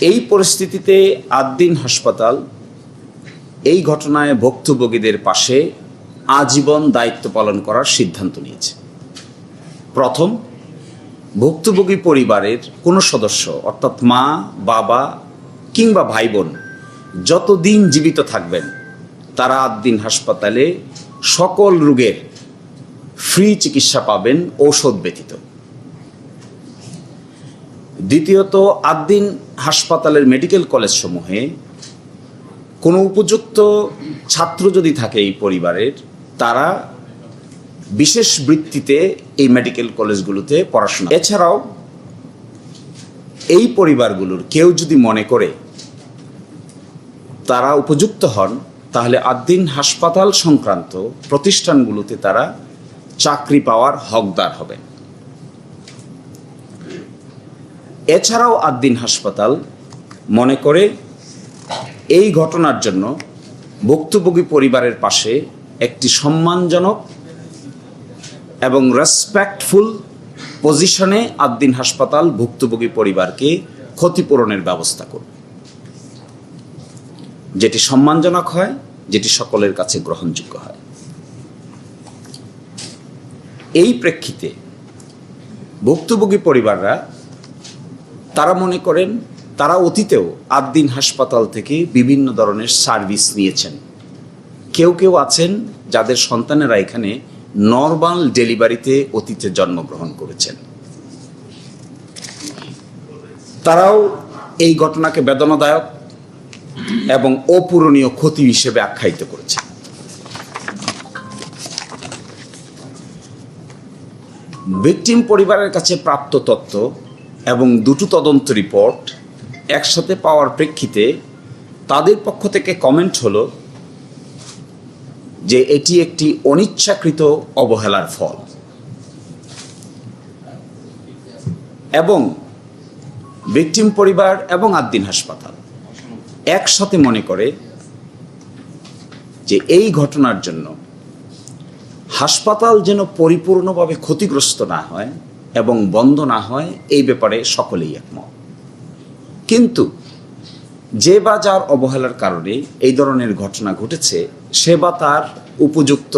এই পরিস্থিতিতে আদ্দিন হাসপাতাল এই ঘটনায় ভুক্তভোগীদের পাশে আজীবন দায়িত্ব পালন করার সিদ্ধান্ত নিয়েছে। প্রথম, ভুক্তভোগী পরিবারের কোনো সদস্য অর্থাৎ মা, বাবা কিংবা ভাই বোন যতদিন জীবিত থাকবেন তারা আদ্দিন হাসপাতালে সকল রোগের ফ্রি চিকিৎসা পাবেন ঔষধ ব্যতীত। দ্বিতীয়ত, আদ্দিন হাসপাতালের মেডিকেল কলেজ সমূহে কোনো উপযুক্ত ছাত্র যদি থাকে এই পরিবারের, তারা বিশেষ বৃত্তিতে এই মেডিকেল কলেজগুলোতে পড়াশোনা। এছাড়াও এই পরিবারগুলোর কেউ যদি মনে করে তারা উপযুক্ত হন, তাহলে আদ্দিন হাসপাতাল সংক্রান্ত প্রতিষ্ঠানগুলোতে তারা চাকরি পাওয়ার হকদার হবেন। এছাড়াও আদ্দিন হাসপাতাল মনে করে এই ঘটনার জন্য ভুক্তভোগী পরিবারের পাশে একটি সম্মানজনক এবং রেসপেক্টফুল পজিশনে আদ্দিন হাসপাতাল ভুক্তভোগী পরিবারকে ক্ষতিপূরণের ব্যবস্থা করবে, যেটি সম্মানজনক হয়, যেটি সকলের কাছে গ্রহণযোগ্য হয়। এই প্রেক্ষিতে ভুক্তভোগী পরিবাররা তারা মনে করেন তারা অতীতেও আদ্দিন হাসপাতাল থেকে বিভিন্ন ধরনের সার্ভিস নিয়েছেন। কেউ কেউ আছেন যাদের সন্তানেরা এখানে নরমাল ডেলিভারিতে অতীতে জন্মগ্রহণ করেছেন। তারাও এই ঘটনাকে বেদনাদায়ক এবং অপূরণীয় ক্ষতি হিসেবে আখ্যায়িত করেছেন। ভিকটিম পরিবারের কাছে প্রাপ্ত তথ্য এবং দুটো তদন্ত রিপোর্ট একসাথে পাওয়ার প্রেক্ষিতে তাদের পক্ষ থেকে কমেন্ট হলো যে এটি একটি অনিচ্ছাকৃত অবহেলার ফল এবং ভিকটিম পরিবার এবং আদ্দিন হাসপাতাল একসাথে মনে করে যে এই ঘটনার জন্য হাসপাতাল যেন পরিপূর্ণভাবে ক্ষতিগ্রস্ত না হয় এবং বন্ধ না হয়, এই ব্যাপারে সকলেই একমত। কিন্তু যে বা যার অবহেলার কারণে এই ধরনের ঘটনা ঘটেছে, সে বা তার উপযুক্ত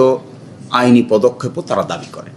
আইনি পদক্ষেপও তারা দাবি করে।